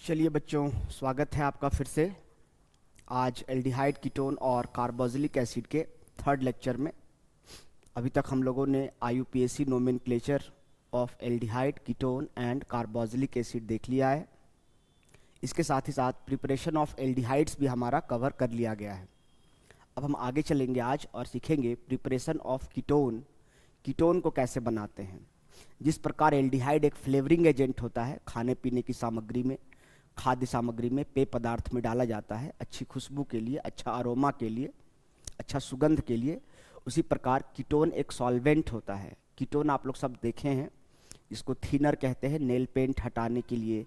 चलिए बच्चों, स्वागत है आपका फिर से आज एल्डिहाइड कीटोन और कार्बोक्सिलिक एसिड के थर्ड लेक्चर में। अभी तक हम लोगों ने IUPAC nomenclature of aldehyde ketone and carboxylic acid देख लिया है। इसके साथ ही साथ प्रिपरेशन ऑफ एल्डिहाइड्स भी हमारा कवर कर लिया गया है। अब हम आगे चलेंगे आज और सीखेंगे प्रिपरेशन ऑफ कीटोन। कीटोन को कैसे बनाते हैं। जिस प्रकार एल्डिहाइड एक फ्लेवरिंग एजेंट होता है, खाने पीने की सामग्री में, खाद्य सामग्री में, पेय पदार्थ में डाला जाता है अच्छी खुशबू के लिए, अच्छा अरोमा के लिए, अच्छा सुगंध के लिए, उसी प्रकार कीटोन एक सॉल्वेंट होता है। कीटोन आप लोग सब देखे हैं, इसको थिनर कहते हैं नेल पेंट हटाने के लिए,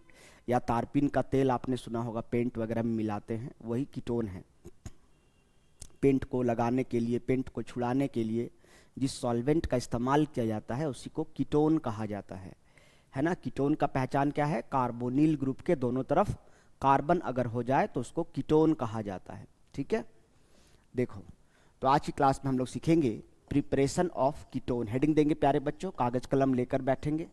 या तारपीन का तेल आपने सुना होगा पेंट वगैरह में मिलाते हैं, वही कीटोन है। पेंट को लगाने के लिए, पेंट को छुड़ाने के लिए जिस सॉल्वेंट का इस्तेमाल किया जाता है उसी को कीटोन कहा जाता है ना। कीटोन का पहचान क्या है? कार्बोनिल ग्रुप के दोनों तरफ कार्बन अगर हो जाए तो उसको कीटोन कहा जाता है। ठीक है, देखो तो आज की क्लास में हम लोग सीखेंगे प्रिपरेशन ऑफ कीटोन। हेडिंग देंगे प्यारे बच्चों, कागज कलम लेकर बैठेंगे,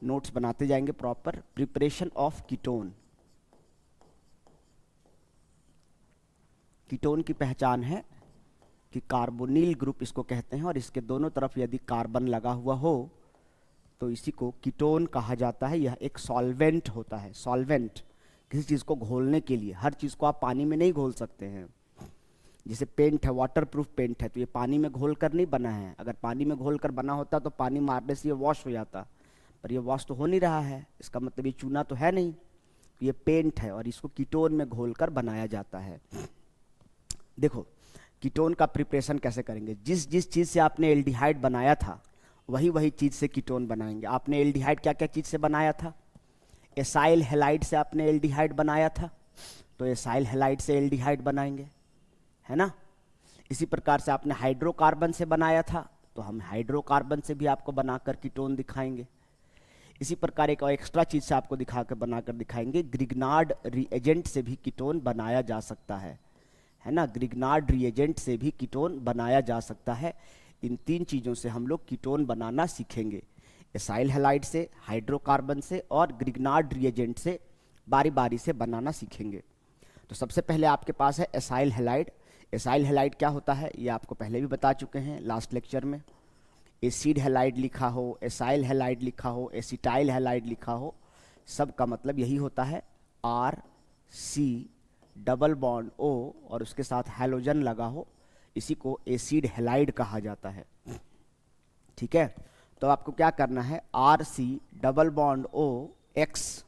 नोट्स बनाते जाएंगे proper. Preparation of ketone. Ketone की पहचान है कि कार्बोनिल ग्रुप इसको कहते हैं और इसके दोनों तरफ यदि कार्बन लगा हुआ हो तो इसी को कीटोन कहा जाता है। यह एक सॉल्वेंट होता है। सॉल्वेंट किसी चीज़ को घोलने के लिए, हर चीज़ को आप पानी में नहीं घोल सकते हैं। जैसे पेंट है, वाटर प्रूफ पेंट है, तो ये पानी में घोल कर नहीं बना है। अगर पानी में घोल कर बना होता तो पानी मारने से ये वॉश हो जाता, पर ये वॉश तो हो नहीं रहा है, इसका मतलब ये चूना तो है नहीं, ये पेंट है और इसको कीटोन में घोल कर बनाया जाता है। देखो कीटोन का प्रिपरेशन कैसे करेंगे। जिस जिस चीज़ से आपने एल्डिहाइड बनाया था वही वही चीज़ से कीटोन बनाएंगे। आपने एल्डिहाइड क्या क्या चीज़ से बनाया था? एसाइल हैलाइड से आपने एल्डिहाइड बनाया था, तो एसाइल हैलाइड से एल्डिहाइड बनाएंगे, है ना। इसी प्रकार से आपने हाइड्रोकार्बन से बनाया था तो हम हाइड्रोकार्बन से भी आपको बनाकर कीटोन दिखाएंगे। इसी प्रकार एक और एक्स्ट्रा चीज़ से आपको दिखाकर बनाकर दिखाएंगे। ग्रिग्नार्ड रिएजेंट से भी कीटोन बनाया जा सकता है ना। ग्रिग्नार्ड रिएजेंट से भी कीटोन बनाया जा सकता है। इन तीन चीज़ों से हम लोग कीटोन बनाना सीखेंगे, एसाइल हैलाइड से, हाइड्रोकार्बन से और ग्रिग्नार्ड रिएजेंट से बारी बारी से बनाना सीखेंगे। तो सबसे पहले आपके पास है एसाइल हैलाइड। एसाइल हैलाइड क्या होता है ये आपको पहले भी बता चुके हैं लास्ट लेक्चर में। एसिड हैलाइड लिखा हो, एसाइल हैलाइड लिखा हो, एसिटाइल हैलाइड लिखा हो, सब का मतलब यही होता है RC डबल बॉन्ड O और उसके साथ हैलोजन लगा हो, इसी को एसिड हैलाइड कहा जाता है। ठीक है, तो आपको क्या करना है, RC डबल बॉन्ड OX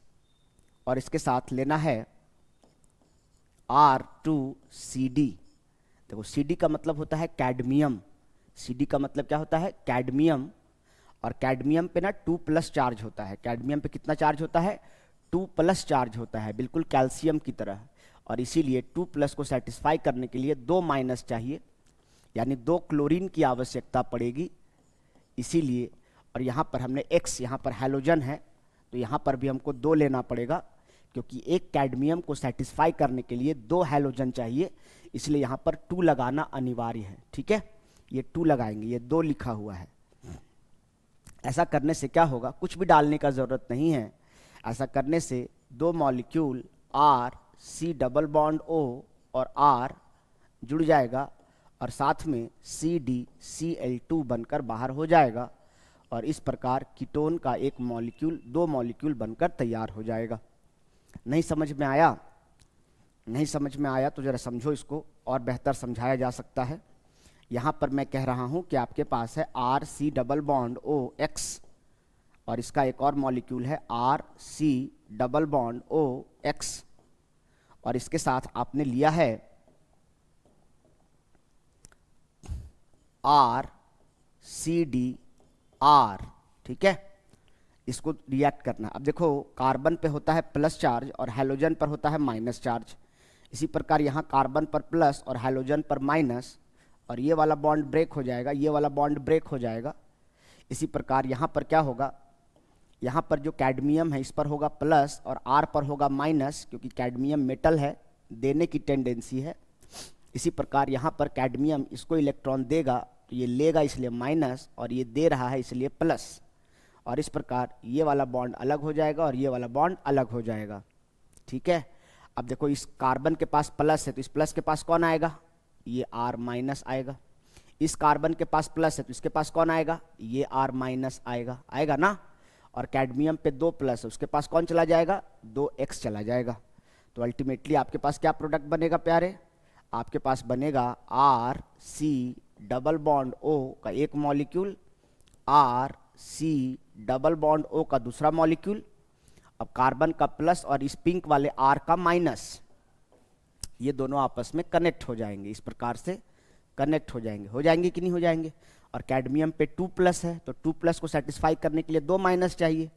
और इसके साथ लेना है R2CD। देखो CD का मतलब होता है कैडमियम। CD का मतलब क्या होता है? कैडमियम। और कैडमियम पे ना 2+ चार्ज होता है। कैडमियम पे कितना चार्ज होता है? 2+ चार्ज होता है, बिल्कुल कैल्शियम की तरह। और इसीलिए 2+ को सेटिस्फाई करने के लिए 2- चाहिए, यानी 2 क्लोरीन की आवश्यकता पड़ेगी। इसीलिए, और यहाँ पर हमने X, यहाँ पर हैलोजन है तो यहाँ पर भी हमको 2 लेना पड़ेगा, क्योंकि एक कैडमियम को सेटिस्फाई करने के लिए 2 हैलोजन चाहिए, इसलिए यहाँ पर 2 लगाना अनिवार्य है। ठीक है, ये 2 लगाएंगे, ये 2 लिखा हुआ है। ऐसा करने से क्या होगा, कुछ भी डालने का ज़रूरत नहीं है। ऐसा करने से 2 molecule RC double bond O और R जुड़ जाएगा और साथ में CdCl2 बनकर बाहर हो जाएगा और इस प्रकार कीटोन का एक मॉलिक्यूल, 2 मॉलिक्यूल बनकर तैयार हो जाएगा। नहीं समझ में आया? नहीं समझ में आया तो ज़रा समझो, इसको और बेहतर समझाया जा सकता है। यहाँ पर मैं कह रहा हूँ कि आपके पास है RC डबल बॉन्ड OX और इसका एक और मॉलिक्यूल है RC डबल बॉन्ड OX और इसके साथ आपने लिया है RCDR। ठीक है, इसको रिएक्ट करना। अब देखो कार्बन पे होता है प्लस चार्ज और हैलोजन पर होता है माइनस चार्ज। इसी प्रकार यहाँ कार्बन पर प्लस और हैलोजन पर माइनस, और ये वाला बॉन्ड ब्रेक हो जाएगा, ये वाला बॉन्ड ब्रेक हो जाएगा। इसी प्रकार यहाँ पर क्या होगा, यहाँ पर जो कैडमियम है इस पर होगा प्लस और R पर होगा माइनस, क्योंकि कैडमियम मेटल है, देने की टेंडेंसी है। इसी प्रकार यहाँ पर कैडमियम इसको इलेक्ट्रॉन देगा तो ये लेगा इसलिए माइनस, और ये दे रहा है इसलिए प्लस, और इस प्रकार ये वाला बॉन्ड अलग हो जाएगा और ये वाला बॉन्ड अलग हो जाएगा। ठीक है। अब देखो इस कार्बन के पास प्लस है तो इस प्लस के पास कौन आएगा, ये R माइनस आएगा। इस कार्बन के पास प्लस है तो इसके पास कौन आएगा, ये R माइनस आएगा, आएगा ना। और कैडमियम पे 2 प्लस है, उसके पास कौन चला जाएगा, 2X चला जाएगा। तो अल्टीमेटली आपके पास क्या प्रोडक्ट बनेगा प्यारे, आपके पास बनेगा RC डबल बॉन्ड O का एक molecule, RC double bond O का दूसरा मॉलिक्यूल। अब कार्बन का प्लस और इस पिंक वाले R का माइनस, ये दोनों आपस में कनेक्ट हो जाएंगे, इस प्रकार से कनेक्ट हो जाएंगे कि नहीं हो जाएंगे। और कैडमियम पे 2 प्लस है तो 2 प्लस को सेटिस्फाई करने के लिए 2 माइनस चाहिए,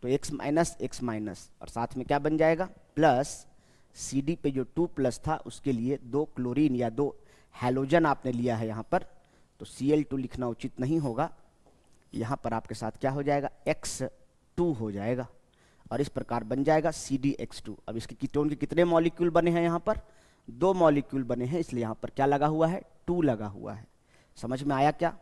तो X माइनस और साथ में क्या बन जाएगा प्लस। CD पे जो 2 प्लस था उसके लिए 2 क्लोरीन या 2 हैलोजन आपने लिया है यहाँ पर, तो Cl2 लिखना उचित नहीं होगा। यहाँ पर आपके साथ क्या हो जाएगा, X2 हो जाएगा और इस प्रकार बन जाएगा CdX2। अब इसके कीटोन के कितने मॉलिक्यूल बने हैं, यहाँ पर 2 मॉलिक्यूल बने हैं, इसलिए यहाँ पर क्या लगा हुआ है, 2 लगा हुआ है। समझ में आया क्या।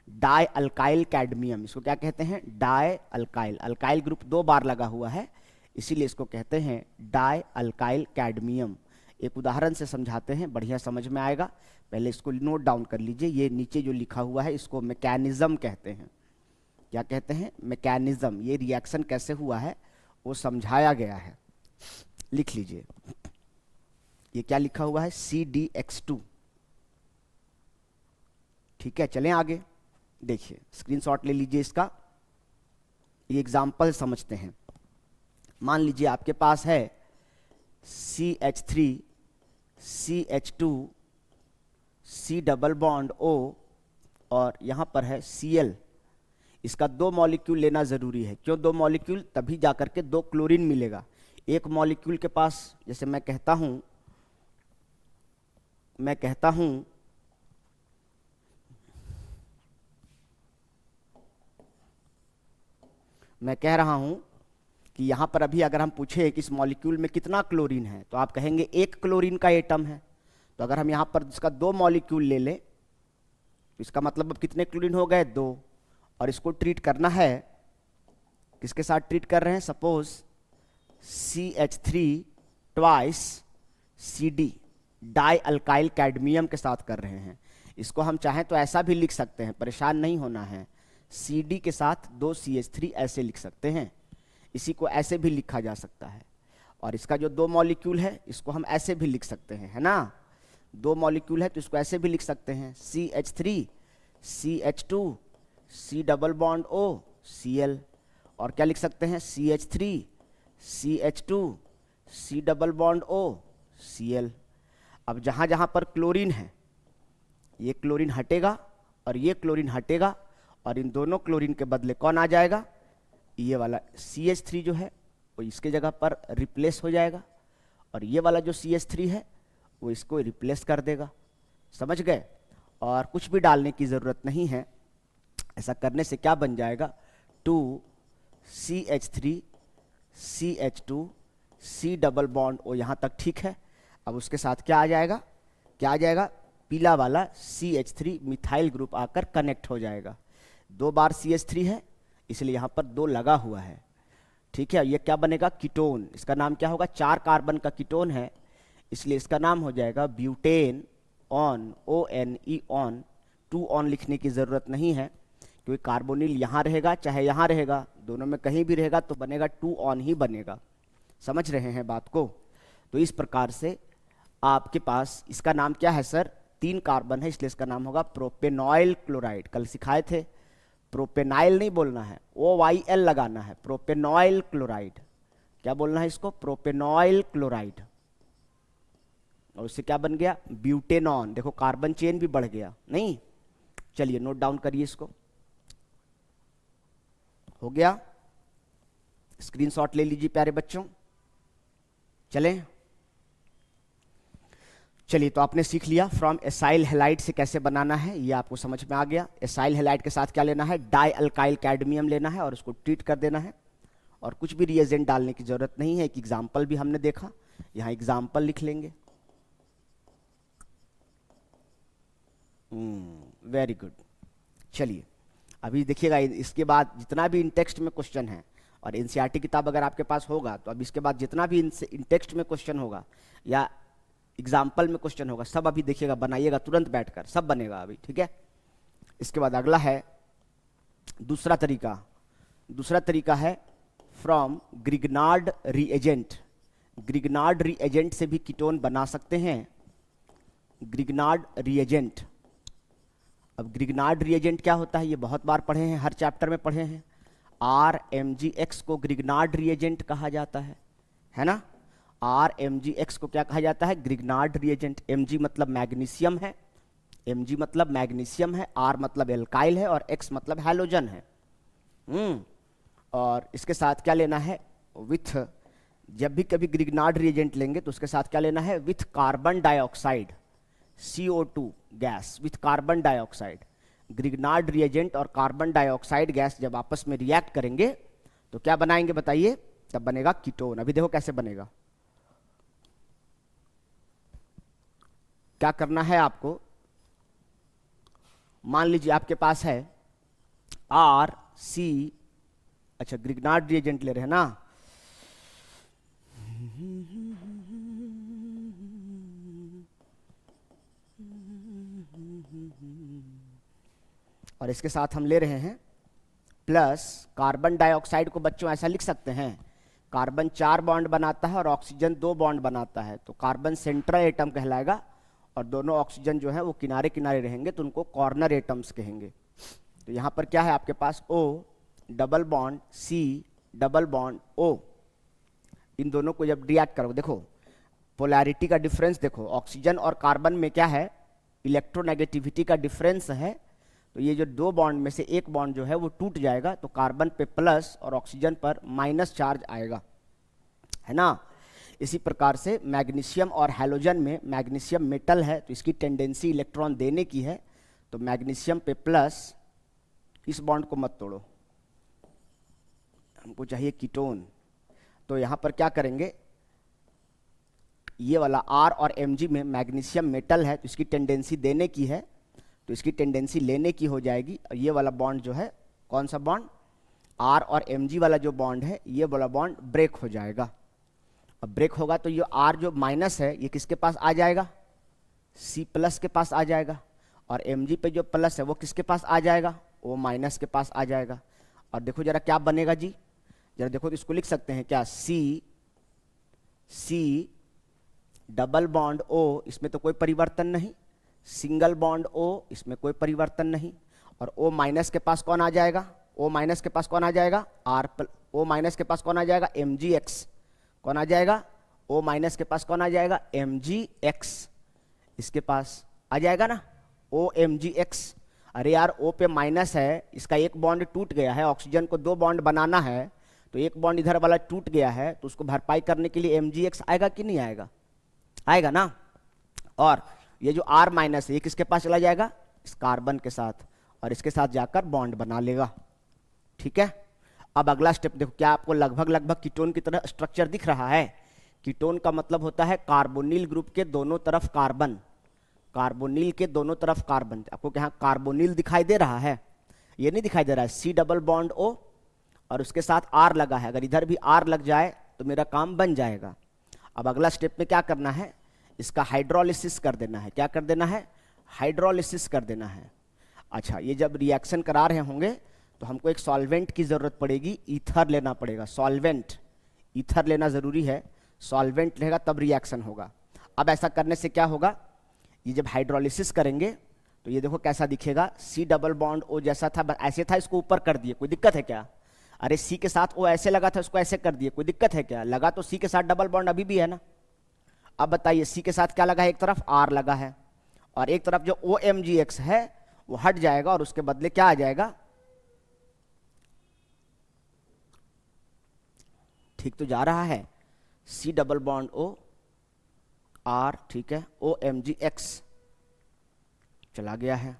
डाई अल्काइल कैडमियम, इसको क्या कहते हैं, डाई अल्काइल। अल्काइल ग्रुप 2 बार लगा हुआ है इसीलिए इसको कहते हैं डाई अल्काइल कैडमियम। एक उदाहरण से समझाते हैं, बढ़िया समझ में आएगा। पहले इसको नोट डाउन कर लीजिए, ये नीचे जो लिखा हुआ है इसको मैकेनिज्म कहते हैं। क्या कहते हैं, मैकेनिज्म। ये रिएक्शन कैसे हुआ है वो समझाया गया है, लिख लीजिए। ये क्या लिखा हुआ है, CdX2। ठीक है, चलें आगे। देखिए स्क्रीनशॉट ले लीजिए इसका, ये एग्जाम्पल समझते हैं। मान लीजिए आपके पास है CH3 CH2 C double bond O और यहाँ पर है Cl। इसका 2 मॉलिक्यूल लेना ज़रूरी है। क्यों 2 मॉलिक्यूल, तभी जाकर के 2 क्लोरीन मिलेगा। एक मॉलिक्यूल के पास, जैसे मैं कहता हूँ मैं कह रहा हूं कि यहाँ पर अभी अगर हम पूछे कि इस मॉलिक्यूल में कितना क्लोरीन है तो आप कहेंगे 1 क्लोरीन का एटम है। तो अगर हम यहाँ पर इसका 2 मॉलिक्यूल ले लें तो इसका मतलब अब कितने क्लोरीन हो गए, 2। और इसको ट्रीट करना है, किसके साथ ट्रीट कर रहे हैं, suppose CH3 twice CD die alkyl cadmium के साथ कर रहे हैं। इसको हम चाहें तो ऐसा भी लिख सकते हैं, परेशान नहीं होना है। CD के साथ 2 CH3 ऐसे लिख सकते हैं, इसी को ऐसे भी लिखा जा सकता है। और इसका जो 2 मॉलिक्यूल है इसको हम ऐसे भी लिख सकते हैं, है ना। 2 मॉलिक्यूल है तो इसको ऐसे भी लिख सकते हैं, CH3 CH2 C double bond O Cl। और क्या लिख सकते हैं, CH3 CH2 C double bond O Cl। अब जहाँ जहाँ पर क्लोरीन है ये क्लोरीन हटेगा और ये क्लोरीन हटेगा और इन दोनों क्लोरीन के बदले कौन आ जाएगा, ये वाला CH3 जो है वो इसके जगह पर रिप्लेस हो जाएगा और ये वाला जो CH3 है वो इसको रिप्लेस कर देगा। समझ गए। और कुछ भी डालने की ज़रूरत नहीं है। ऐसा करने से क्या बन जाएगा, 2CH3 CH2 C double bond O, यहाँ तक ठीक है। अब उसके साथ क्या आ जाएगा, पीला वाला CH3 मिथाइल ग्रुप आकर कनेक्ट हो जाएगा। 2 बार CH3 है इसलिए यहाँ पर 2 लगा हुआ है। ठीक है, ये क्या बनेगा, कीटोन। इसका नाम क्या होगा, 4 कार्बन का कीटोन है इसलिए इसका नाम हो जाएगा butane on, ONE on. 2 on लिखने की ज़रूरत नहीं है क्योंकि कार्बोनिल यहाँ रहेगा चाहे यहाँ रहेगा, दोनों में कहीं भी रहेगा तो बनेगा 2 ऑन ही बनेगा। समझ रहे हैं बात को। तो इस प्रकार से आपके पास, इसका नाम क्या है सर, 3 कार्बन है इसलिए इसका नाम होगा प्रोपेनॉइल क्लोराइड। कल सिखाए थे, प्रोपेनाइल नहीं बोलना है, OYL लगाना है, प्रोपेनॉइल क्लोराइड। क्या बोलना है इसको, प्रोपेनॉइल क्लोराइड। और उससे क्या बन गया, ब्यूटेनॉन। देखो कार्बन चेन भी बढ़ गया, नहीं। चलिए नोट डाउन करिए इसको, हो गया। स्क्रीनशॉट ले लीजिए प्यारे बच्चों। चलें, चलिए तो आपने सीख लिया फ्रॉम एसाइल हैलाइड से कैसे बनाना है, ये आपको समझ में आ गया। एसाइल हैलाइड के साथ क्या लेना है, डाई अल्काइल कैडमियम लेना है और उसको ट्रीट कर देना है और कुछ भी रिएजेंट डालने की जरूरत नहीं है। एक एग्जाम्पल भी हमने देखा, यहाँ एग्जाम्पल लिख लेंगे। Very good. चलिए अभी देखिएगा, इसके बाद जितना भी इन टेक्स्ट में क्वेश्चन है और एनसीईआरटी किताब अगर आपके पास होगा तो अब इसके बाद जितना भी इन टेक्स्ट में क्वेश्चन होगा या एग्जाम्पल में क्वेश्चन होगा सब अभी देखिएगा, बनाइएगा तुरंत बैठकर, सब बनेगा अभी, ठीक है। इसके बाद अगला है दूसरा तरीका। दूसरा तरीका है from Grignard reagent. Grignard reagent से भी कीटोन बना सकते हैं। ग्रिग्नार्ड रीएजेंट, अब ग्रिग्नार्ड रीएजेंट क्या होता है ये बहुत बार पढ़े हैं, हर चैप्टर में पढ़े हैं। RMgX को ग्रिग्नार्ड रीएजेंट कहा जाता है ना। RMgX को क्या कहा जाता है, ग्रिग्नार्ड रीएजेंट। Mg मतलब मैग्नीशियम है, Mg मतलब मैग्नीशियम है, R मतलब एल्काइल है और X मतलब हैलोजन है। और इसके साथ क्या लेना है, विथ, जब भी कभी ग्रिग्नार्ड रिएजेंट लेंगे तो उसके साथ क्या लेना है, with carbon dioxide, CO2 gas with carbon dioxide. Grignard reagent और कार्बन डाइऑक्साइड गैस जब आपस में रिएक्ट करेंगे तो क्या बनाएंगे बताइए, तब बनेगा कीटोन। अभी देखो कैसे बनेगा। क्या करना है आपको, मान लीजिए आपके पास है RC, अच्छा ग्रिग्नार्ड रिएजेंट ले रहे हैं ना, और इसके साथ हम ले रहे हैं प्लस कार्बन डाइऑक्साइड को बच्चों ऐसा लिख सकते हैं, कार्बन 4 बॉन्ड बनाता है और ऑक्सीजन 2 बॉन्ड बनाता है, तो कार्बन सेंट्रल एटम कहलाएगा और दोनों ऑक्सीजन जो है वो किनारे किनारे रहेंगे तो उनको कॉर्नर एटम्स कहेंगे। तो यहाँ पर क्या है आपके पास O double bond C double bond O, इन दोनों को जब रिएक्ट करो, देखो पोलैरिटी का डिफरेंस देखो, ऑक्सीजन और कार्बन में क्या है, इलेक्ट्रोनेगेटिविटी का डिफरेंस है। तो ये जो 2 बॉन्ड में से एक बॉन्ड जो है वो टूट जाएगा तो कार्बन पे प्लस और ऑक्सीजन पर माइनस चार्ज आएगा, है ना। इसी प्रकार से मैग्नीशियम और हैलोजन में, मैग्नीशियम मेटल है तो इसकी टेंडेंसी इलेक्ट्रॉन देने की है, तो मैग्नीशियम पे प्लस, इस बॉन्ड को मत तोड़ो, हमको चाहिए कीटोन। तो यहाँ पर क्या करेंगे, ये वाला R और Mg में मैग्नीशियम मेटल है तो इसकी टेंडेंसी देने की है, तो इसकी टेंडेंसी लेने की हो जाएगी। और ये वाला बॉन्ड जो है, कौन सा बॉन्ड, R और Mg वाला जो बॉन्ड है ये वाला बॉन्ड ब्रेक हो जाएगा। अब ब्रेक होगा तो ये R जो माइनस है ये किसके पास आ जाएगा, C प्लस के पास आ जाएगा, और Mg पे जो प्लस है वो किसके पास आ जाएगा, O माइनस के पास आ जाएगा। और देखो जरा क्या बनेगा जी, जरा देखो तो इसको लिख सकते हैं क्या, C डबल बॉन्ड O, इसमें तो कोई परिवर्तन नहीं, सिंगल बॉन्ड O, इसमें कोई परिवर्तन नहीं, और O माइनस के पास कौन आ जाएगा, O माइनस के पास कौन आ जाएगा, O माइनस के पास कौन आ जाएगा, MgX, कौन आ जाएगा, O माइनस के पास कौन आ जाएगा, MgX, इसके पास आ जाएगा ना, OMgX। अरे यार O पे माइनस है, इसका एक बॉन्ड टूट गया है, ऑक्सीजन को 2 बॉन्ड बनाना है तो एक बॉन्ड इधर वाला टूट गया है तो उसको भरपाई करने के लिए MgX आएगा कि नहीं आएगा, आएगा ना। और ये जो R माइनस है ये किसके पास चला जाएगा, इस कार्बन के साथ, और इसके साथ जाकर बॉन्ड बना लेगा, ठीक है। अब अगला स्टेप देखो, क्या आपको लगभग लगभग कीटोन की तरह स्ट्रक्चर दिख रहा है। कीटोन का मतलब होता है कार्बोनिल ग्रुप के दोनों तरफ कार्बन, कार्बोनिल के दोनों तरफ कार्बन। आपको यहाँ कार्बोनिल दिखाई दे रहा है, ये नहीं दिखाई दे रहा है, C डबल बॉन्ड O और उसके साथ R लगा है, अगर इधर भी R लग जाए तो मेरा काम बन जाएगा। अब अगला स्टेप में क्या करना है, इसका हाइड्रोलिसिस कर देना है। क्या कर देना है, हाइड्रोलिसिस कर देना है। अच्छा, ये जब रिएक्शन करा रहे होंगे तो हमको एक सॉल्वेंट की ज़रूरत पड़ेगी, ईथर लेना पड़ेगा, सॉल्वेंट, ईथर लेना ज़रूरी है, सॉल्वेंट रहेगा तब रिएक्शन होगा। अब ऐसा करने से क्या होगा, ये जब हाइड्रोलिसिस करेंगे तो ये देखो कैसा दिखेगा, C डबल बॉन्ड O जैसा था, बस ऐसे था, इसको ऊपर कर दिए, कोई दिक्कत है क्या। अरे C के साथ O ऐसे लगा था, उसको ऐसे कर दिए, कोई दिक्कत है क्या, लगा तो C के साथ डबल बॉन्ड अभी भी है ना। अब बताइए C के साथ क्या लगा है, एक तरफ R लगा है और एक तरफ जो OMgX है वो हट जाएगा और उसके बदले क्या आ जाएगा, ठीक तो जा रहा है, C double bond O R, ठीक है, OMgX चला गया है।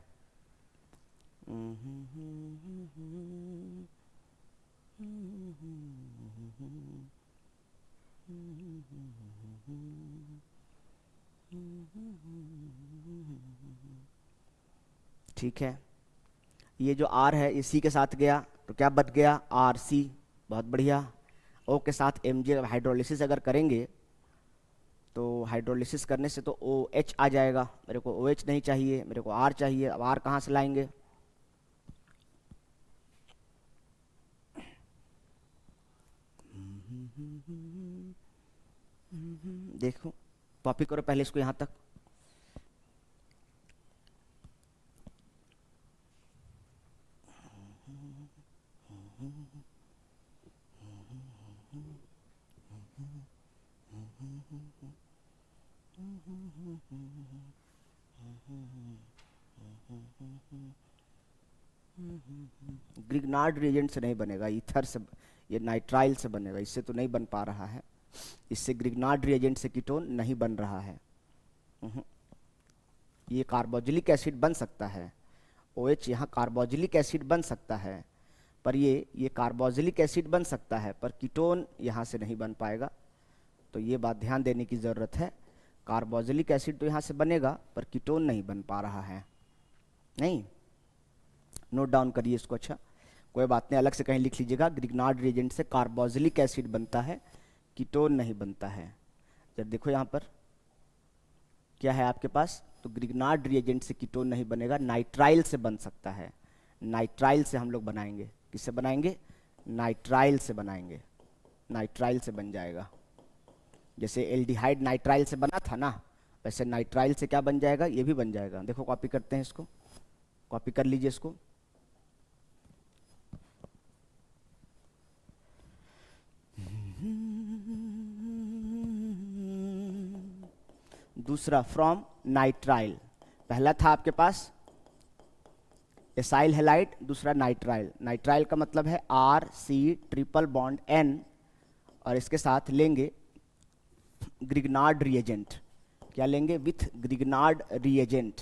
ठीक है, ये जो R है ये C के साथ गया तो क्या बच गया, RC, बहुत बढ़िया। ओ के साथ Mg हाइड्रोलिसिस अगर करेंगे तो हाइड्रोलिसिस करने से तो OH आ जाएगा, मेरे को OH नहीं चाहिए, मेरे को R चाहिए। अब R कहाँ से लाएंगे? देखो कॉपी करो पहले इसको यहाँ तक। ग्रिग्नार्ड रिएजेंट से नहीं बनेगा, ईथर से, ये नाइट्राइल से बनेगा, इससे तो नहीं बन पा रहा है। इससे ग्रिग्नार्ड रिएजेंट से कीटोन नहीं बन रहा है। ये कार्बोक्सिलिक एसिड बन सकता है, OH यहाँ कार्बोक्सिलिक एसिड बन सकता है, पर ये कार्बोक्सिलिक एसिड बन सकता है पर कीटोन यहाँ से नहीं बन पाएगा। तो ये बात ध्यान देने की ज़रूरत है। कार्बोक्सिलिक एसिड तो यहाँ से बनेगा पर कीटोन नहीं बन पा रहा है। नहीं, नोट डाउन करिए इसको। अच्छा, कोई बात नहीं, अलग से कहीं लिख लीजिएगा। ग्रिग्नार्ड रिएजेंट से कार्बोक्सिलिक एसिड बनता है, कीटोन नहीं बनता है। जब देखो यहाँ पर क्या है आपके पास, तो ग्रिग्नार्ड रिएजेंट से कीटोन नहीं बनेगा, नाइट्राइल से बन सकता है। नाइट्राइल से हम लोग बनाएंगे। किससे बनाएंगे? नाइट्राइल से बनाएंगे, नाइट्राइल से बन जाएगा। जैसे एल्डिहाइड नाइट्राइल से बना था ना, वैसे नाइट्राइल से क्या बन जाएगा? ये भी बन जाएगा। देखो कॉपी करते हैं इसको, कॉपी कर लीजिए इसको। दूसरा फ्रॉम नाइट्राइल, पहला था आपके पास एसाइल हैलाइड, दूसरा नाइट्राइल। नाइट्राइल का मतलब है RC ट्रिपल बॉन्ड N, और इसके साथ लेंगे ग्रिग्नार्ड रिएजेंट। क्या लेंगे? With Grignard reagent,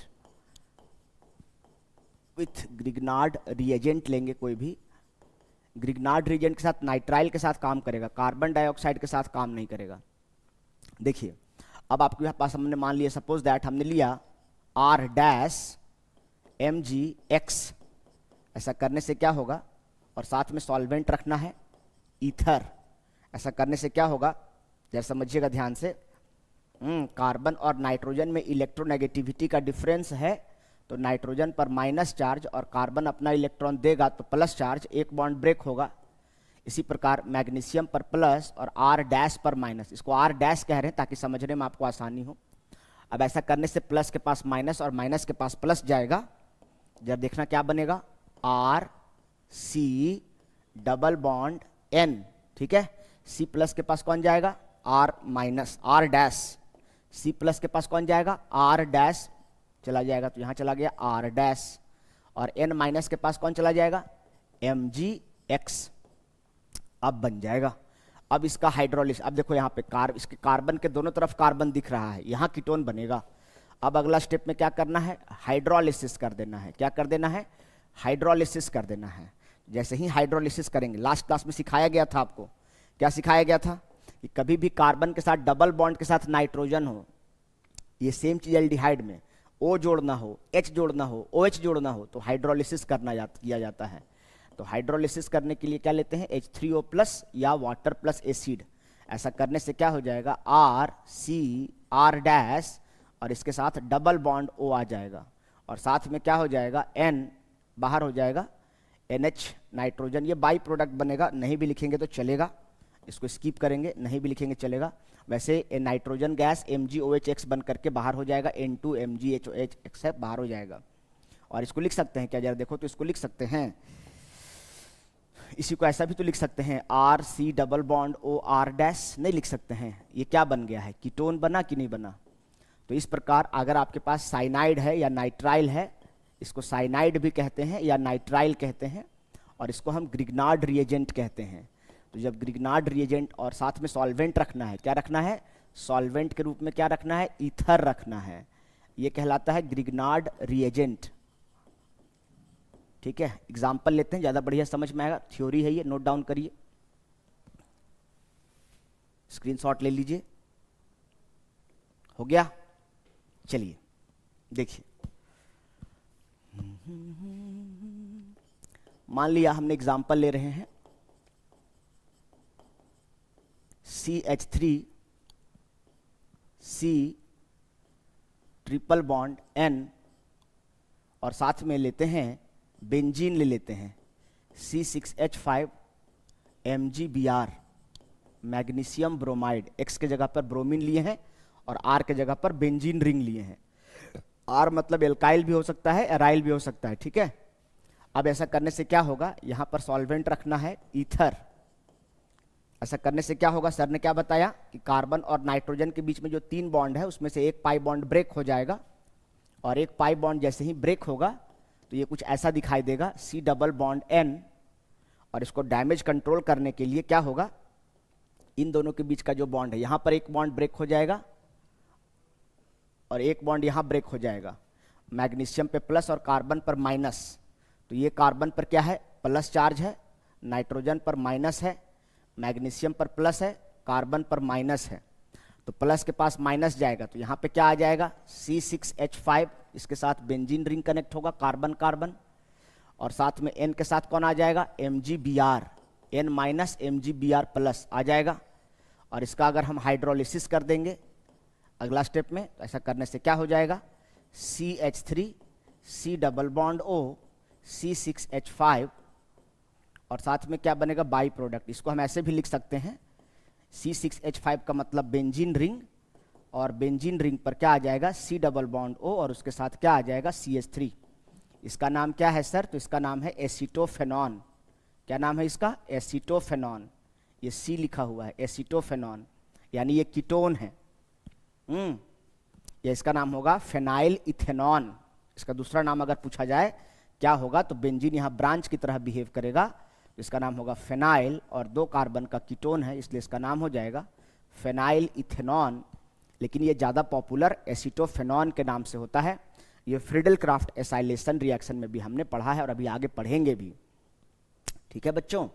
with Grignard reagent लेंगे कोई भी। ग्रिग्नार्ड रिएजेंट के साथ नाइट्राइल के साथ काम करेगा, कार्बन डाइऑक्साइड के साथ काम नहीं करेगा। देखिए अब आपके पास हमने मान लिया, सपोज दैट हमने लिया R-MgX। ऐसा करने से क्या होगा? और साथ में सॉल्वेंट रखना है ईथर। ऐसा करने से क्या होगा, जरा समझिएगा ध्यान से। कार्बन और नाइट्रोजन में इलेक्ट्रोनेगेटिविटी का डिफरेंस है, तो नाइट्रोजन पर माइनस चार्ज और कार्बन अपना इलेक्ट्रॉन देगा तो प्लस चार्ज, एक बॉन्ड ब्रेक होगा। इसी प्रकार मैग्नीशियम पर प्लस और R' पर माइनस, इसको R' कह रहे हैं ताकि समझने में आपको आसानी हो। अब ऐसा करने से प्लस के पास माइनस और माइनस के पास प्लस जाएगा। जब देखना क्या बनेगा, RC डबल बॉन्ड N, ठीक है। C प्लस के पास कौन जाएगा? R'। C प्लस के पास कौन जाएगा? R' चला जाएगा, तो यहाँ चला गया R'। और N माइनस के पास कौन चला जाएगा? MgX। अब बन जाएगा। अब इसका हाइड्रोलिस, अब देखो यहाँ पे इसके कार्बन के दोनों तरफ कार्बन दिख रहा है, यहाँ कीटोन बनेगा। अब अगला स्टेप में क्या करना है? हाइड्रोलिसिस कर देना है। क्या कर देना है? हाइड्रोलिसिस कर देना है। जैसे ही हाइड्रोलिसिस करेंगे, लास्ट क्लास में सिखाया गया था आपको, क्या सिखाया गया था कि कभी भी कार्बन के साथ डबल बॉन्ड के साथ नाइट्रोजन हो, ये सेम चीज एल्डिहाइड में O जोड़ना हो, H जोड़ना हो, OH जोड़ना हो, तो हाइड्रोलिसिस किया जाता है। तो हाइड्रोलिसिस करने के लिए क्या लेते हैं? H3O प्लस या वाटर प्लस एसिड। ऐसा करने से क्या हो जाएगा? R' और इसके साथ डबल बॉन्ड O आ जाएगा, और साथ में क्या हो जाएगा? N बाहर हो जाएगा, NH नाइट्रोजन। ये बाई प्रोडक्ट बनेगा, नहीं भी लिखेंगे तो चलेगा, इसको स्किप करेंगे, नहीं भी लिखेंगे चलेगा। वैसे नाइट्रोजन गैस MgOH बन करके बाहर हो जाएगा, N2MgHOH है, बाहर हो जाएगा। और इसको लिख सकते हैं क्या? जरा देखो तो इसको लिख सकते हैं, इसी को ऐसा भी तो लिख सकते हैं, RC डबल बॉन्ड OR'। नहीं लिख सकते हैं, ये क्या बन गया है? कीटोन बना कि नहीं बना? तो इस प्रकार अगर आपके पास साइनाइड है या नाइट्राइल है, इसको साइनाइड भी कहते हैं या नाइट्राइल कहते हैं, और इसको हम ग्रिग्नार्ड रिएजेंट कहते हैं। तो जब ग्रिग्नार्ड रिएजेंट और साथ में सॉल्वेंट रखना है, क्या रखना है? सॉल्वेंट के रूप में क्या रखना है? ईथर रखना है। ये कहलाता है ग्रिग्नार्ड रिएजेंट। ठीक है, एग्जाम्पल लेते हैं, ज़्यादा बढ़िया समझ में आएगा। थ्योरी है ये, नोट डाउन करिए, स्क्रीनशॉट ले लीजिए। हो गया? चलिए देखिए, मान लिया हमने एग्जाम्पल ले रहे हैं CH3 C triple bond N, और साथ में लेते हैं बेंजीन ले लेते हैं C6H5 MgBr, magnesium bromide. X के जगह पर ब्रोमीन लिए हैं और R के जगह पर बेंजीन रिंग लिए हैं। R मतलब एल्काइल भी हो सकता है, एराइल भी हो सकता है, ठीक है। अब ऐसा करने से क्या होगा, यहां पर सॉल्वेंट रखना है ईथर। ऐसा करने से क्या होगा, सर ने क्या बताया कि कार्बन और नाइट्रोजन के बीच में जो 3 बॉन्ड है उसमें से एक पाई बॉन्ड ब्रेक हो जाएगा, और एक पाई बॉन्ड जैसे ही ब्रेक होगा तो ये कुछ ऐसा दिखाई देगा C डबल बॉन्ड N, और इसको डैमेज कंट्रोल करने के लिए क्या होगा, इन दोनों के बीच का जो बॉन्ड है यहां पर एक बॉन्ड ब्रेक हो जाएगा और एक बॉन्ड यहां ब्रेक हो जाएगा, मैग्नीशियम पे प्लस और कार्बन पर माइनस। तो ये कार्बन पर क्या है, प्लस चार्ज है, नाइट्रोजन पर माइनस है, मैग्नीशियम पर प्लस है, कार्बन पर माइनस है। तो प्लस के पास माइनस जाएगा तो यहाँ पे क्या आ जाएगा, C6H5, इसके साथ बेंजीन रिंग कनेक्ट होगा, कार्बन कार्बन, और साथ में N के साथ कौन आ जाएगा, MgBr, N minus MgBr plus आ जाएगा। और इसका अगर हम हाइड्रोलिसिस कर देंगे अगला स्टेप में, तो ऐसा करने से क्या हो जाएगा, CH3 C double bond O C6H5, और साथ में क्या बनेगा, बाई प्रोडक्ट। इसको हम ऐसे भी लिख सकते हैं, C6H5 का मतलब बेंजीन रिंग, और बेंजीन रिंग पर क्या आ जाएगा, C डबल बॉन्ड O, और उसके साथ क्या आ जाएगा, CH3। इसका नाम क्या है सर, तो इसका नाम है एसीटोफेनॉन। क्या नाम है इसका, एसीटोफेनॉन। ये C लिखा हुआ है, एसीटोफेनॉन, यानी ये कीटोन है। ये इसका नाम होगा फेनाइल इथेनॉन। इसका दूसरा नाम अगर पूछा जाए क्या होगा, तो बेंजीन यहाँ ब्रांच की तरह बिहेव करेगा, इसका नाम होगा फेनाइल, और 2 कार्बन का कीटोन है इसलिए इसका नाम हो जाएगा फेनाइल इथेनॉन। लेकिन ये ज़्यादा पॉपुलर एसीटोफेनॉन के नाम से होता है। ये फ्रीडल क्राफ्ट एसाइलेशन रिएक्शन में भी हमने पढ़ा है और अभी आगे पढ़ेंगे भी, ठीक है बच्चों।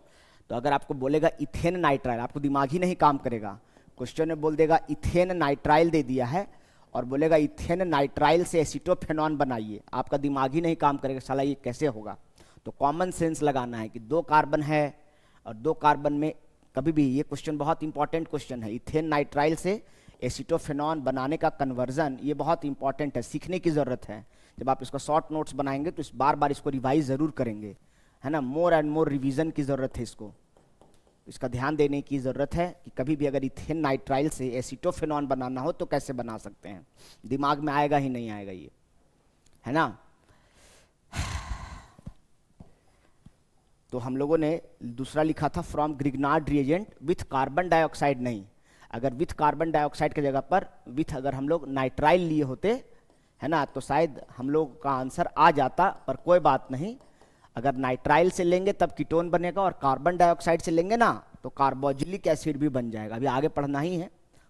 तो अगर आपको बोलेगा इथेन नाइट्राइल, आपको दिमाग ही नहीं काम करेगा, क्वेश्चन में बोल देगा इथेन नाइट्राइल दे दिया है और बोलेगा इथेन नाइट्राइल से एसीटोफेनॉन बनाइए, आपका दिमाग ही नहीं काम करेगा, साला ये कैसे होगा। तो कॉमन सेंस लगाना है कि 2 कार्बन है और 2 कार्बन में कभी भी, ये क्वेश्चन बहुत इंपॉर्टेंट क्वेश्चन है, इथेन नाइट्राइल से एसीटोफेनॉन बनाने का कन्वर्जन, ये बहुत इंपॉर्टेंट है, सीखने की ज़रूरत है। जब आप इसका शॉर्ट नोट्स बनाएंगे तो इस बार बार इसको रिवाइज ज़रूर करेंगे, है ना, मोर एंड मोर रिवीजन की ज़रूरत है इसको, इसका ध्यान देने की ज़रूरत है कि कभी भी अगर इथेन नाइट्राइल से एसीटोफेनॉन बनाना हो तो कैसे बना सकते हैं, दिमाग में आएगा ही नहीं आएगा ये, है ना। तो हम लोगों ने दूसरा लिखा था from Grignard reagent with carbon dioxide, नहीं, अगर विथ कार्बन डाइऑक्साइड की जगह पर विथ अगर हम लोग नाइट्राइल लिए होते, है ना, तो शायद हम लोग का आंसर आ जाता, पर कोई बात नहीं। अगर नाइट्राइल से लेंगे तब कीटोन बनेगा, और कार्बन डाइऑक्साइड से लेंगे ना तो कार्बोजिलिक एसिड भी बन जाएगा। अभी आगे पढ़ना ही है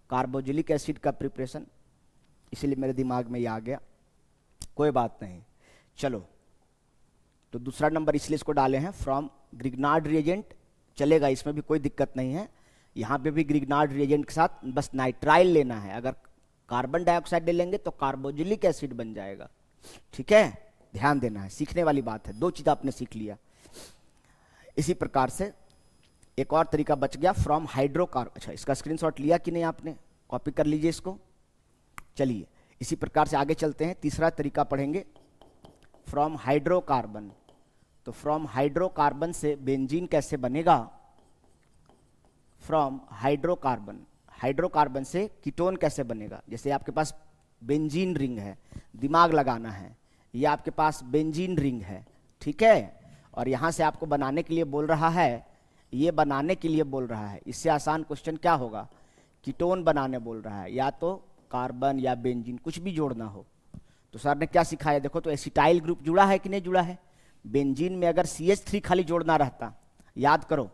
कार्बोजिलिक एसिड का प्रिपरेशन, इसलिए मेरे दिमाग में ये आ गया, कोई बात नहीं। चलो, तो दूसरा नंबर इसलिए इसको डाले हैं फ्रॉम ग्रिग्नार्ड रिएजेंट, चलेगा, इसमें भी कोई दिक्कत नहीं है। यहाँ पे भी ग्रिग्नार्ड रिएजेंट के साथ बस नाइट्राइल लेना है, अगर कार्बन डाइऑक्साइड ले लेंगे तो कार्बोजिलिक एसिड बन जाएगा, ठीक है, ध्यान देना है, सीखने वाली बात है, 2 चीज़ आपने सीख लिया। इसी प्रकार से एक और तरीका बच गया फ्रॉम हाइड्रोकार्बन। अच्छा, इसका स्क्रीनशॉट लिया कि नहीं आपने, कॉपी कर लीजिए इसको। चलिए इसी प्रकार से आगे चलते हैं, तीसरा तरीका पढ़ेंगे फ्रॉम हाइड्रोकार्बन। तो फ्रॉम हाइड्रोकार्बन से बेंजीन कैसे बनेगा, फ्रॉम हाइड्रोकार्बन, हाइड्रोकार्बन से कीटोन कैसे बनेगा। जैसे आपके पास बेंजीन रिंग है, दिमाग लगाना है, ये आपके पास बेंजीन रिंग है, ठीक है, और यहाँ से आपको बनाने के लिए बोल रहा है, ये बनाने के लिए बोल रहा है। इससे आसान क्वेश्चन क्या होगा, कीटोन बनाने बोल रहा है, या तो कार्बन या बेंजीन कुछ भी जोड़ना हो। तो सर ने क्या सिखाया, देखो तो एसिटाइल ग्रुप जुड़ा है कि नहीं जुड़ा है। बेंजीन में अगर CH3 खाली जोड़ना रहता, याद करो,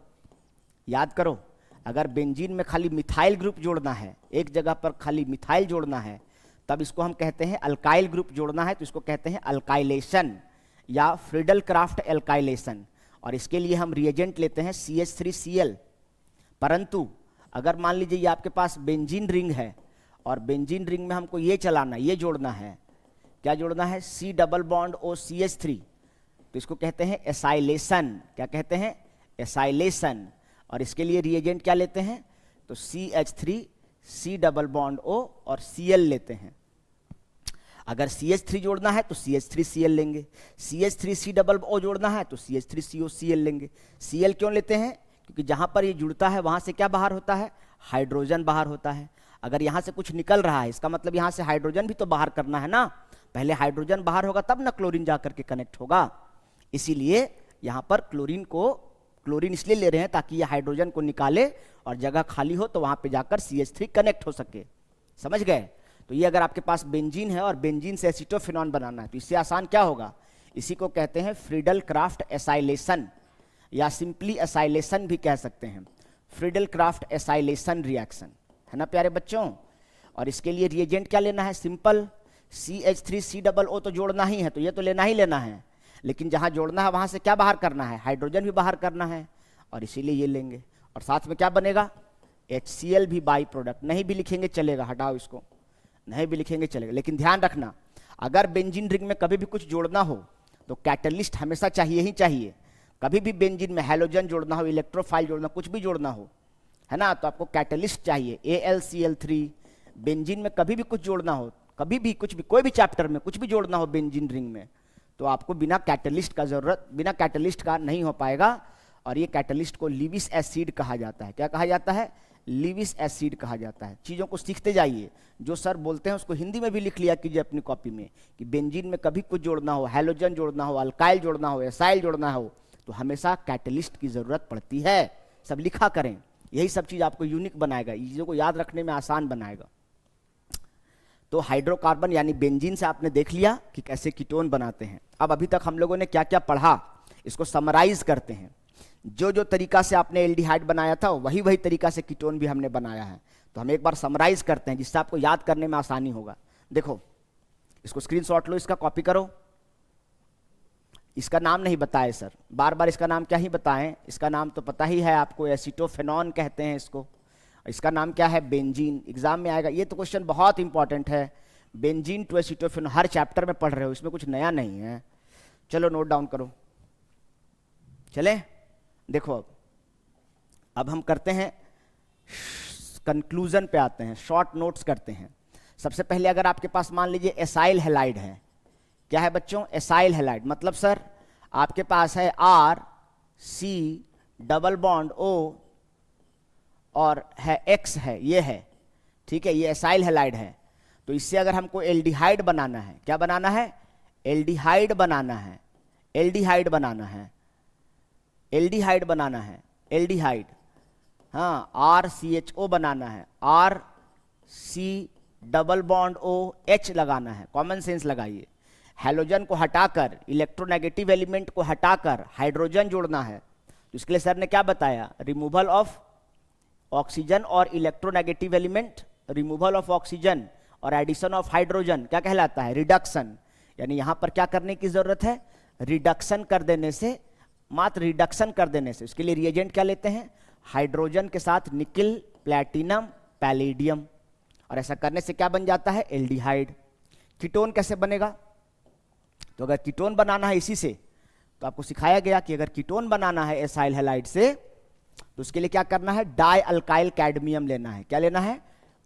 याद करो, अगर बेंजीन में खाली मिथाइल ग्रुप जोड़ना है, एक जगह पर खाली मिथाइल जोड़ना है, तब इसको हम कहते हैं अल्काइल ग्रुप जोड़ना है तो इसको कहते हैं अल्काइलेशन या फ्रीडल क्राफ्ट एल्काइलेशन, और इसके लिए हम रिएजेंट लेते हैं CH3Cl। परंतु अगर मान लीजिए ये आपके पास बेंजीन रिंग है और बेंजीन रिंग में हमको ये चलाना, ये जोड़ना है, क्या जोड़ना है, C double bond O CH3, तो इसको कहते हैं एसाइलेशन। क्या कहते हैं, एसाइलेशन। और इसके लिए रिएजेंट क्या लेते हैं, तो CH3 C double bond O और Cl लेते हैं। अगर CH3 जोड़ना है तो CH3Cl लेंगे, CH3C डबल O जोड़ना है तो CH3COCl लेंगे। Cl क्यों लेते हैं? क्योंकि जहां पर ये जुड़ता है वहां से क्या बाहर होता है? हाइड्रोजन बाहर होता है। अगर यहाँ से कुछ निकल रहा है इसका मतलब यहाँ से हाइड्रोजन भी तो बाहर करना है ना। पहले हाइड्रोजन बाहर होगा तब ना क्लोरीन जाकर के कनेक्ट होगा। इसीलिए यहाँ पर क्लोरीन इसलिए ले रहे हैं ताकि ये हाइड्रोजन को निकाले और जगह खाली हो तो वहां पे जाकर CH3 कनेक्ट हो सके। समझ गए? तो ये अगर आपके पास बेंजीन है और बेंजीन से एसिटोफेनॉन बनाना है तो इससे आसान क्या होगा? इसी को कहते हैं फ्रीडल क्राफ्ट एसाइलेशन या सिंपली एसाइलेशन भी कह सकते हैं। फ्रीडल क्राफ्ट एसाइलेशन रिएक्शन है ना प्यारे बच्चों। और इसके लिए रिएजेंट क्या लेना है? सिंपल CH3C डबल O तो जोड़ना ही है, तो ये तो लेना ही लेना है, लेकिन जहां जोड़ना है वहां से क्या बाहर करना है? हाइड्रोजन भी बाहर करना है, और इसीलिए ये लेंगे। और साथ में क्या बनेगा? HCl भी बाई प्रोडक्ट। नहीं भी लिखेंगे चलेगा, हटाओ इसको, नहीं भी लिखेंगे चलेगा, लेकिन ध्यान रखना अगर बेंजीन रिंग में कभी भी कुछ जोड़ना हो तो कैटलिस्ट हमेशा चाहिए ही चाहिए। कभी भी बेंजीन में हैलोजन जोड़ना हो, इलेक्ट्रोफाइल जोड़ना, कुछ भी जोड़ना हो, है ना, तो आपको कैटलिस्ट चाहिए। AlCl3 बेंजीन में कभी भी कुछ जोड़ना हो, कभी भी कुछ भी, कोई भी चैप्टर में कुछ भी जोड़ना हो बेंजीन रिंग में, तो आपको बिना कैटलिस्ट का नहीं हो पाएगा। और ये कैटलिस्ट को लीविस एसिड कहा जाता है। क्या कहा जाता है? लीविस एसिड कहा जाता है। चीज़ों को सीखते जाइए, जो सर बोलते हैं उसको हिंदी में भी लिख लिया कीजिए अपनी कॉपी में कि बेंजीन में कभी कुछ जोड़ना हो, हैलोजन जोड़ना हो, अल्काइल जोड़ना हो, एसाइल जोड़ना हो, तो हमेशा कैटलिस्ट की ज़रूरत पड़ती है। सब लिखा करें, यही सब चीज़ आपको यूनिक बनाएगा, चीज़ों को याद रखने में आसान बनाएगा। तो हाइड्रोकार्बन यानी बेंजीन से आपने देख लिया कि कैसे कीटोन बनाते हैं। अब अभी तक हम लोगों ने क्या क्या पढ़ा इसको समराइज करते हैं। जो तरीका से आपने एल्डिहाइड बनाया था वही तरीका से कीटोन भी हमने बनाया है। तो हम एक बार समराइज करते हैं जिससे आपको याद करने में आसानी होगा। देखो, इसको स्क्रीनशॉट लो, इसका कॉपी करो। इसका नाम नहीं बताए सर, बार बार इसका नाम क्या ही बताएं, इसका नाम तो पता ही है आपको, एसिटोफेनॉन कहते हैं इसको। इसका नाम क्या है? बेंजीन। एग्जाम में आएगा, ये तो क्वेश्चन बहुत इंपॉर्टेंट है। बेंजीन टू एसिटोफेनॉन हर चैप्टर में पढ़ रहे हो, इसमें कुछ नया नहीं है। चलो नोट डाउन करो। चले देखो, अब हम करते हैं कंक्लूजन पे आते हैं, शॉर्ट नोट्स करते हैं। सबसे पहले अगर आपके पास मान लीजिए एसाइल हैलाइड है, क्या है बच्चों? एसाइल हैलाइड मतलब सर आपके पास है RC डबल बॉन्ड O और है X है, ये है, ठीक है, ये एसाइल हैलाइड है। तो इससे अगर हमको एल्डिहाइड बनाना है, क्या बनाना है? एल्डिहाइड बनाना है, एल्डिहाइड बनाना है, एल्डिहाइड बनाना है, एल्डिहाइड, हाँ, RCHO बनाना है, RC डबल बॉन्ड OH लगाना है। कॉमन सेंस लगाइए। हैलोजन को हटाकर, इलेक्ट्रोनेगेटिव एलिमेंट को हटाकर हाइड्रोजन जोड़ना है। तो इसके लिए सर ने क्या बताया? रिमूवल ऑफ ऑक्सीजन और electronegative element, removal of oxygen और एडिशन ऑफ हाइड्रोजन क्या कहलाता है? रिडक्शन। यानी यहां पर क्या करने की जरूरत है? रिडक्शन कर देने से, मात्र रिडक्शन कर देने से। इसके लिए रिएजेंट क्या लेते हैं? हाइड्रोजन के साथ निकिल, प्लैटिनम, पैलेडियम, और ऐसा करने से क्या बन जाता है? एल्डिहाइड। कीटोन कैसे बनेगा? तो अगर कीटोन बनाना है इसी से, तो आपको सिखाया गया कि अगर कीटोन बनाना है एसाइल हैलाइड से, तो उसके लिए क्या करना है? डाई अल्काइल कैडमियम लेना है। क्या लेना है?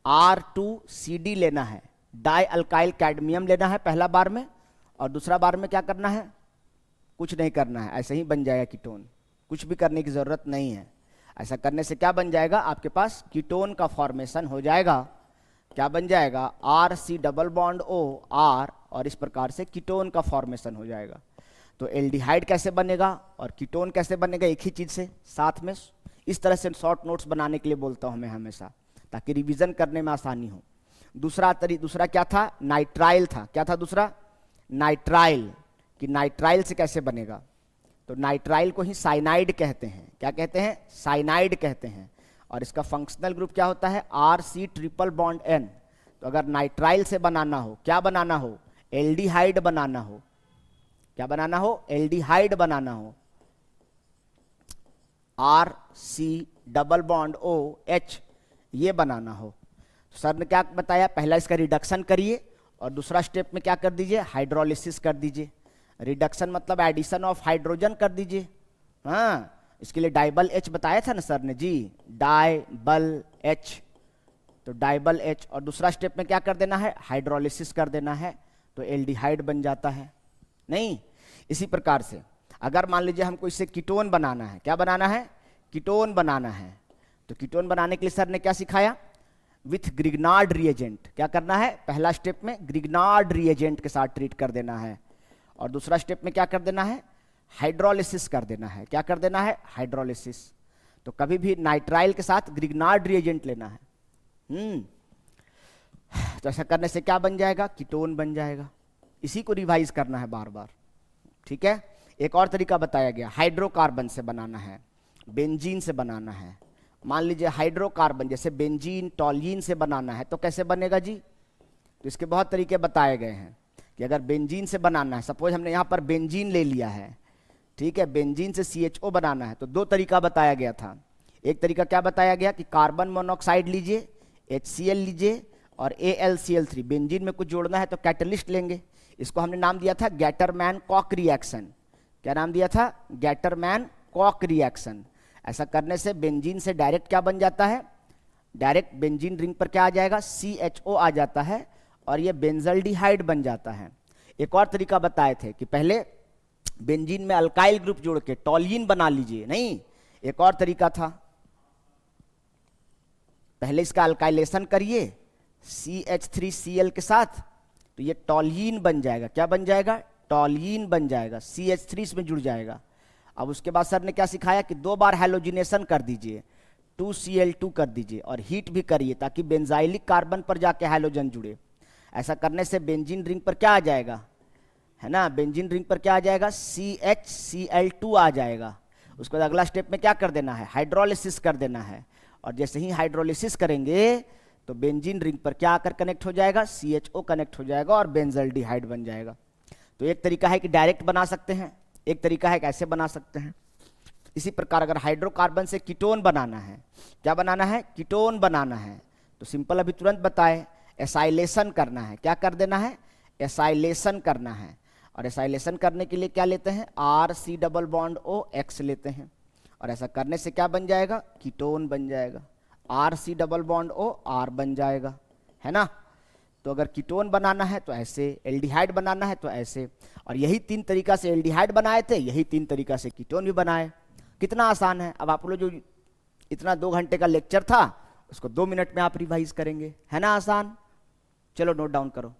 R2CD लेना है। डाई अल्काइल कैडमियम लेना है पहला बार में, और दूसरा बार में क्या करना है? कुछ नहीं करना है, ऐसे ही बन जाएगा कीटोन, कुछ भी करने की जरूरत नहीं है। ऐसा करने से क्या बन जाएगा? आपके पास कीटोन का फॉर्मेशन हो जाएगा। क्या बन जाएगा? RC double bond O R, और इस प्रकार से कीटोन का फॉर्मेशन हो जाएगा। तो एल्डिहाइड कैसे बनेगा और कीटोन कैसे बनेगा, एक ही चीज से साथ में। इस तरह से शॉर्ट नोट्स बनाने के लिए बोलता हूं मैं हमेशा, ताकि रिवीजन करने में आसानी हो। दूसरा क्या था? नाइट्राइल था। क्या था दूसरा? नाइट्राइल। कि नाइट्राइल से कैसे बनेगा? तो नाइट्राइल को ही साइनाइड कहते हैं। क्या कहते हैं? साइनाइड कहते हैं। और इसका फंक्शनल ग्रुप क्या होता है? RC triple bond N। तो अगर नाइट्राइल से बनाना हो, क्या बनाना हो? एल्डिहाइड बनाना हो। क्या बनाना हो? एल्डिहाइड बनाना हो। RC डबल बॉन्ड OH ये बनाना हो। तो सर ने क्या बताया? पहला इसका रिडक्शन करिए, और दूसरा स्टेप में क्या कर दीजिए? हाइड्रोलिसिस कर दीजिए। रिडक्शन मतलब एडिशन ऑफ हाइड्रोजन कर दीजिए। हाँ, इसके लिए डाइबल एच बताया था ना सर ने जी, डाइबल एच। तो डाइबल एच, और दूसरा स्टेप में क्या कर देना है, हाइड्रोलिसिस कर देना है, तो एल्डिहाइड बन जाता है। नहीं, इसी प्रकार से अगर मान लीजिए हमको इससे कीटोन बनाना है, क्या बनाना है, कीटोन बनाना है, तो कीटोन बनाने के लिए सर ने क्या सिखाया, विथ ग्रिग्नार्ड रिएजेंट। क्या करना है, पहला स्टेप में ग्रिग्नार्ड रिएजेंट के साथ ट्रीट कर देना है, और दूसरा स्टेप में क्या कर देना है, हाइड्रोलिसिस कर देना है। क्या कर देना है, हाइड्रोलिसिस। तो कभी भी नाइट्राइल के साथ ग्रिग्नार्ड रिएजेंट लेना है। तो ऐसा करने से क्या बन जाएगा, कीटोन बन जाएगा। इसी को रिवाइज करना है बार बार, ठीक है। एक और तरीका बताया गया, हाइड्रोकार्बन से बनाना है, बेंजीन से बनाना है। मान लीजिए हाइड्रोकार्बन जैसे बेंजीन, टॉल्यून से बनाना है, तो कैसे बनेगा जी, तो इसके बहुत तरीके बताए गए हैं कि अगर बेंजीन से बनाना है, सपोज हमने यहाँ पर बेंजीन ले लिया है, ठीक है, बेंजीन से CHO बनाना है, तो दो तरीका बताया गया था। एक तरीका क्या बताया गया कि कार्बन मोनोऑक्साइड लीजिए, HCl लीजिए, और AlCl3, बेंजीन में कुछ जोड़ना है तो कैटलिस्ट लेंगे। इसको हमने नाम दिया था गैटरमैन कॉक रिएक्शन। क्या नाम दिया था, गैटरमैन कॉक रिएक्शन। ऐसा करने से बेंजीन से डायरेक्ट क्या बन जाता है, डायरेक्ट बेंजीन रिंग पर क्या आ जाएगा, CHO आ जाता है, और ये बेंजल्डिहाइड बन जाता है। एक और तरीका बताए थे कि पहले बेंजीन में अल्काइल ग्रुप जोड़ के टॉल्यून बना लीजिए। नहीं, एक और तरीका था, पहले इसका अल्काइलेशन करिए CH3Cl के साथ, तो ये टॉल्यून बन जाएगा। क्या बन जाएगा, टॉल्यून बन जाएगा, CH3 इसमें जुड़ जाएगा। अब उसके बाद सर ने क्या सिखाया कि 2 बार हैलोजिनेशन कर दीजिए, 2Cl2 कर दीजिए, और हीट भी करिए ताकि बेंजाइलिक कार्बन पर जाके हैलोजन जुड़े। ऐसा करने से बेंजीन रिंग पर क्या आ जाएगा, है ना, बेंजीन रिंग पर क्या आ जाएगा, CHCl2 आ जाएगा। उसके बाद अगला स्टेप में क्या कर देना है, हाइड्रोलिसिस कर देना है, और जैसे ही हाइड्रोलिसिस करेंगे तो बेंजीन रिंग पर क्या आकर कनेक्ट हो जाएगा, CHO कनेक्ट हो जाएगा और बेंजल्डिहाइड बन जाएगा। तो एक तरीका है कि डायरेक्ट बना सकते हैं, एक तरीका है कि ऐसे बना सकते हैं। इसी प्रकार अगर हाइड्रोकार्बन से कीटोन बनाना है, क्या बनाना है, कीटोन बनाना है, तो सिंपल अभी तुरंत बताए, एसाइलेशन करना है। क्या कर देना है, एसाइलेशन करना है, और एसाइलेशन करने के लिए क्या लेते हैं, RC+O X लेते हैं, और ऐसा करने से क्या बन जाएगा, कीटोन बन जाएगा, RC+O R बन जाएगा, है ना। तो अगर कीटोन बनाना है तो ऐसे, एल्डिहाइड बनाना है तो ऐसे, और यही 3 तरीका से एल्डिहाइड बनाए थे, यही 3 तरीका से कीटोन भी बनाए। कितना आसान है। अब आप लोग जो इतना 2 घंटे का लेक्चर था उसको 2 मिनट में आप रिवाइज करेंगे, है ना आसान। चलो नोट डाउन करो।